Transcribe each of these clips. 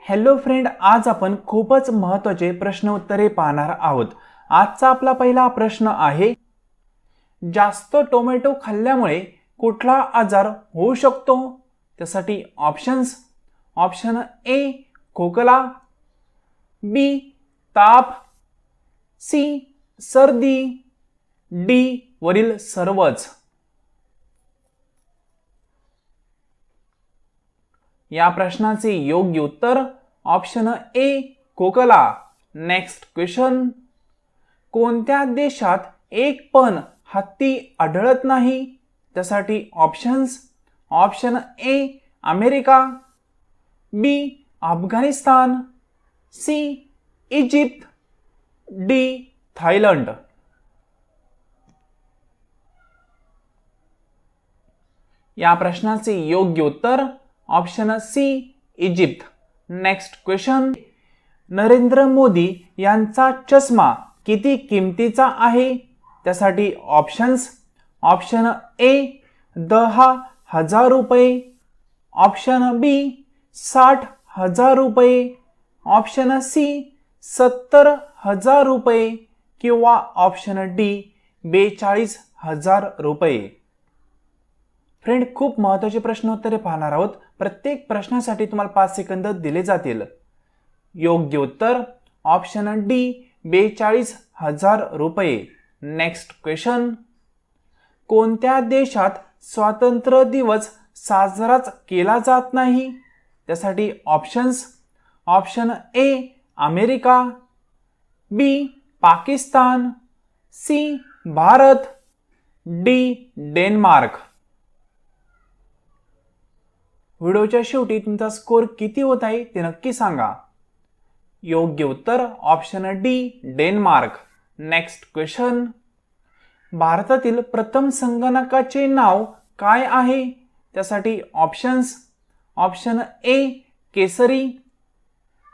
Hello friend, आज आपण खूपच महत्त्वाचे प्रश्न उत्तरे पाहणार आहोत। आजचा आपला पहिला प्रश्न आहे, जास्त टोमॅटो खाल्ल्यामुळे कुठला आजार होऊ शकतो? त्यासाठी ऑप्शन्स। ऑप्शन ए खोकला, बी ताप, सी सर्दी, डी वरील सर्वच। या प्रश्नाचे योग्य उत्तर ऑप्शन ए खोकला। नेक्स्ट क्वेश्चन, कोणत्या देशात एक पण हत्ती आढळत नाही? त्यासाठी options. Option A America, B Afghanistan, C Egypt, D Thailand. या प्रश्नाचे योग्य उत्तर option C Egypt. Next question, Narendra Modi यांचा चष्मा किती किमतीचा आहे? त्यासाठी ऑप्शन्स। ऑप्शन ए 10,000 रुपये, ऑप्शन बी 60,000 रुपये, ऑप्शन सी 70,000 रुपये किंवा ऑप्शन डी 42,000 रुपये। फ्रेंड, खूप महत्त्वाचे प्रश्न उत्तरे पाहणार आहोत। प्रत्येक प्रश्नासाठी तुम्हाला 5 सेकंद दिले जातील। योग्य उत्तर ऑप्शन डी 42,000 रुपये। नेक्स्ट क्वेश्चन, कोणत्या देशात स्वातंत्र्य दिवस साजराच केला जात नाही? त्यासाठी options. Option A America, B Pakistan, C Bharat, D Denmark. व्हिडिओच्या शेवटी तुमचा स्कोर किती होत आहे ते नक्की सांगा। योग्य उत्तर option D Denmark. Next question, भारतातील प्रथम संगणकाचे नाव काय आहे? त्यासाठी options. Option A Kesari,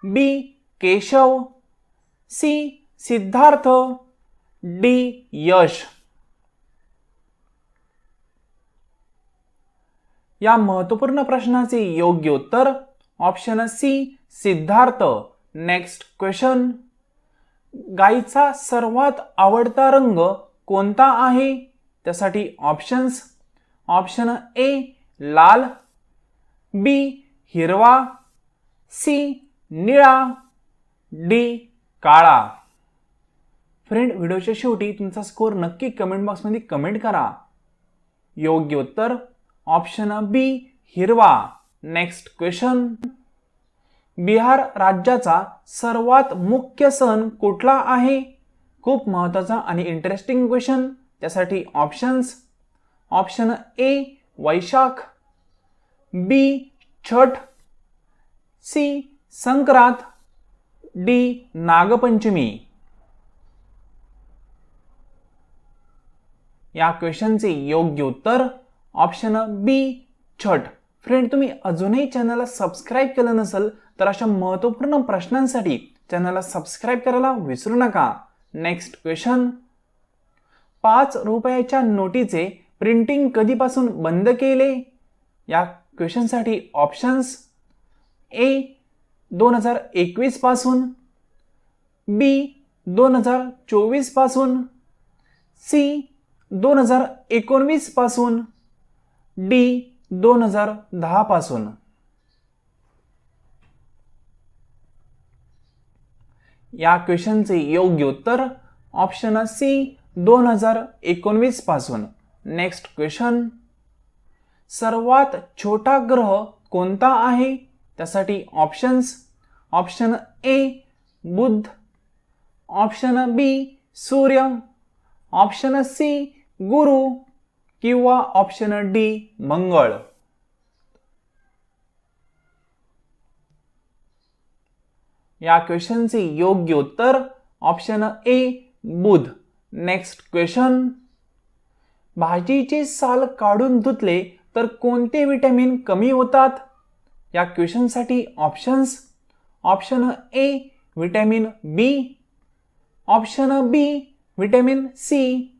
B Keshav, C Siddharth, D Yash. या महत्त्वपूर्ण प्रश्नाचे योग्य उत्तर option C Siddharth. Next question, गाईचा सर्वात आवडता रंग कोणता आहे? त्यासाठी ऑप्शन्स। ऑप्शन ए लाल, बी हिरवा, सी निळा, डी काळा। फ्रेंड, व्हिडिओच्या शेवटी तुमचा स्कोर नक्की कमेंट बॉक्समध्ये कमेंट करा। योग्य उत्तर ऑप्शन बी हिरवा। नेक्स्ट क्वेश्चन, बिहार राज्याचा सर्वात मुख्य सण कुठला आहे? खूप महत्त्वाचा आणि इंटरेस्टिंग क्वेश्चन। त्यासाठी options. Option A Vaishakh, B Chhath, C Sankrant, D Nagpanchami. या क्वेश्चनचे योग्य उत्तर ऑप्शन बी छठ। फ्रेंड, तुम्ही अजूनही चॅनलला सबस्क्राईब केलं नसेल तर अशा महत्त्वपूर्ण प्रश्नांसाठी चॅनलला सबस्क्राईब करायला विसरू नका। नेक्स्ट क्वेश्चन, 5 रुपयाच्या नोटीचे प्रिंटिंग कधीपासून बंद केले? या क्वेश्चनसाठी ऑप्शन्स। ए 2021 पासून, बी 2024 पासून, सी 2019 पासून, डी 2010 पासून। या क्वेश्चनचे योग्य उत्तर ऑप्शन सी 2019 पासून। नेक्स्ट क्वेश्चन, सर्वात छोटा ग्रह कोणता आहे? त्यासाठी ऑप्शन्स। ऑप्शन ए बुध, ऑप्शन बी सूर्य, ऑप्शन सी गुरु किंवा ऑप्शन डी मंगळ। या क्वेश्चनचे योग्य उत्तर option A Budh. Next question, भाजीचे साल काढून धुतले तर कोणते विटॅमिन कमी होतात? या क्वेश्चनसाठी options. Option A vitamin B, option B vitamin C,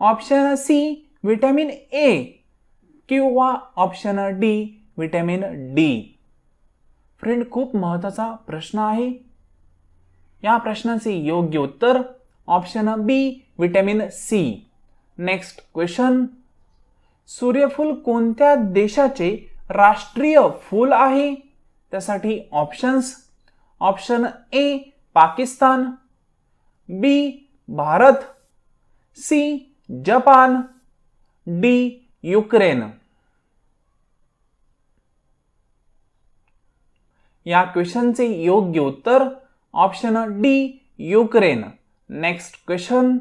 option C vitamin A किंवा option D vitamin D. Friend खूप महत्त्वाचा प्रश्न आहे. या प्रश्नाचे योग्य उत्तर option B vitamin C. Next question. सूर्यफूल कोणत्या देशाचे राष्ट्रीय फूल आहे? त्यासाठी options. Option A Pakistan, B Bharat, C Japan, D Ukraine. या क्वेश्चनचे योग्य उत्तर option D Ukraine. Next question.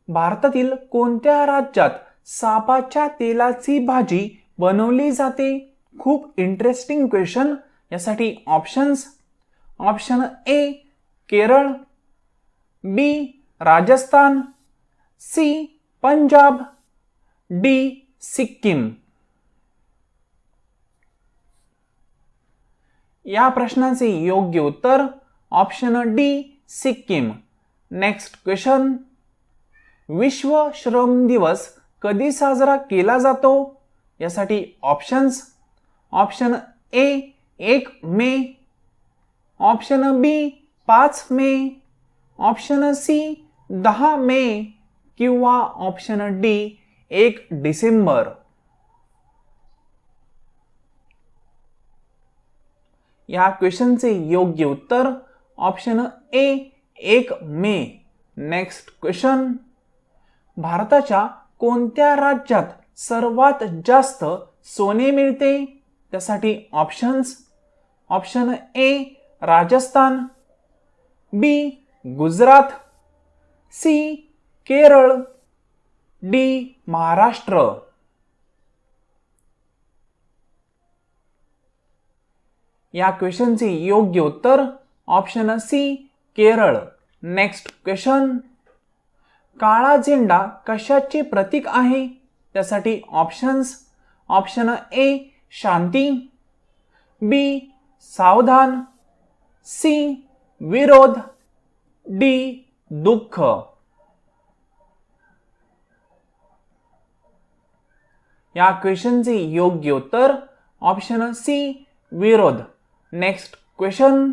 भारतातील कोणत्या राज्यात सापाच्या तेलाची भाजी बनवली जाते? खूप इंटरेस्टिंग क्वेश्चन. यासाठी options. Option A Kerala, B Rajasthan, C Punjab, D Sikkim. या प्रश्नाचे योग्य उत्तर option D Sikkim. Next question. विश्व श्रम दिवस कधी साजरा केला जातो? यासाठी options. Option A 1 May, option B 5 May, option C 10 May किंवा ऑप्शन डी 1 डिसेंबर. या क्वेश्चनचे योग्य उत्तर option A 1 May. Next question. भारताच्या कोणत्या राज्यात सर्वात जास्त सोने मिळते? त्यासाठी options. Option A Rajasthan, B Gujarat, C Kerala, D Maharashtra. या क्वेश्चनचे योग्य उत्तर option C Kerala. Next question. काळा झेंडा कशाचे प्रतीक आहे? त्यासाठी ऑप्शन्स. ऑप्शन ए शांती, बी सावधान, सी विरोध, डी दुःख. या क्वेश्चनचे योग्य उत्तर ऑप्शन सी विरोध. Next question.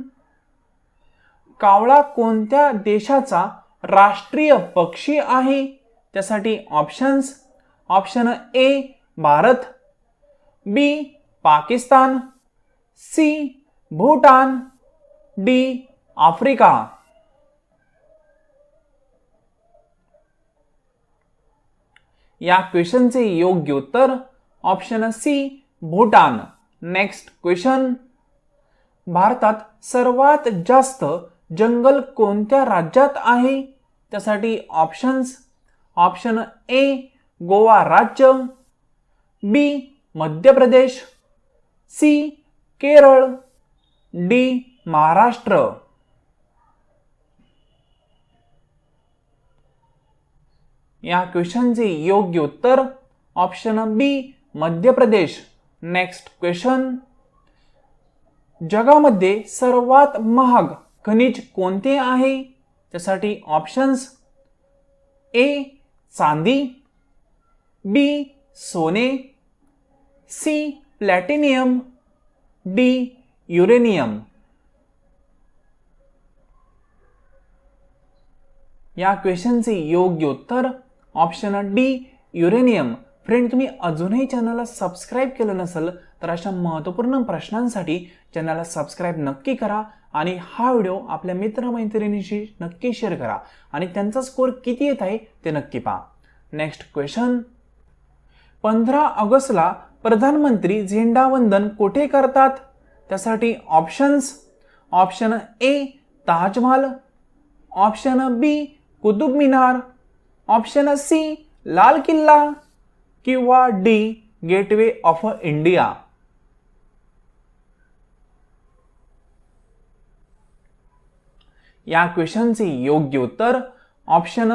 कावळा कोणत्या देशाचा राष्ट्रीय पक्षी आहे? त्यासाठी options. Option A Bharat, B Pakistan, C Bhutan, D Africa. या क्वेश्चनचे योग्य उत्तर option C Bhutan. Next question. भारतात सर्वात जास्त जंगल कोणत्या राज्यात आहे? त्यासाठी ऑप्शन्स. ऑप्शन ए गोवा राज्य, बी मध्य प्रदेश, सी केरळ, डी महाराष्ट्र. या क्वेश्चनचे योग्य उत्तर ऑप्शन बी मध्य प्रदेश. Next question. जगामध्ये सर्वात महाग खनिज कोणते आहे? त्यासाठी ऑप्शन्स. ए चांदी, बी सोने, सी प्लॅटिनियम, डी युरेनियम. या क्वेश्चनचे योग्य उत्तर ऑप्शन डी युरेनियम. फ्रेंड, तुम्ही अजूनही चॅनलला सबस्क्राईब केलं नसेल तर अशा महत्त्वपूर्ण प्रश्नांसाठी चॅनलला सबस्क्राईब नक्की करा आणि हा व्हिडिओ आपल्या मित्रमैत्रिणींशी नक्की शेअर करा आणि त्यांचा स्कोर किती येत आहे ते नक्की पहा. Next question. 15 ऑगस्टला प्रधानमंत्री झेंडावंदन कुठे करतात? त्यासाठी options. Option A Taj Mahal, option B Qutub Minar, option C Lal Killa किंवा डी गेटवे ऑफ इंडिया. या क्वेश्चनचे योग्य उत्तर ऑप्शन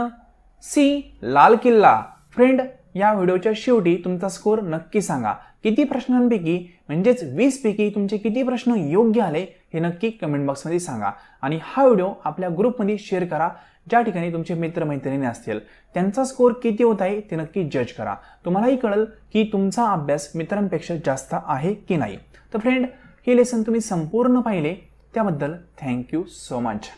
सी लाल किल्ला. फ्रेंड, या व्हिडिओच्या शेवटी तुमचा स्कोर नक्की सांगा. किती प्रश्नांपैकी म्हणजेच 20 पैकी तुमचे किती प्रश्न योग्य आले हे नक्की कमेंट बॉक्समध्ये सांगा आणि हा व्हिडिओ आपल्या ग्रुपमध्ये शेअर करा. ज्या ठिकाणी तुमचे मित्रमैत्रिणी असतील त्यांचा स्कोर किती होत आहे ते नक्की जज करा. तुम्हालाही कळेल की तुमचा अभ्यास मित्रांपेक्षा जास्त आहे की नाही. तर फ्रेंड, हे लेसन तुम्ही संपूर्ण पाहिले त्याबद्दल थँक्यू सो मच.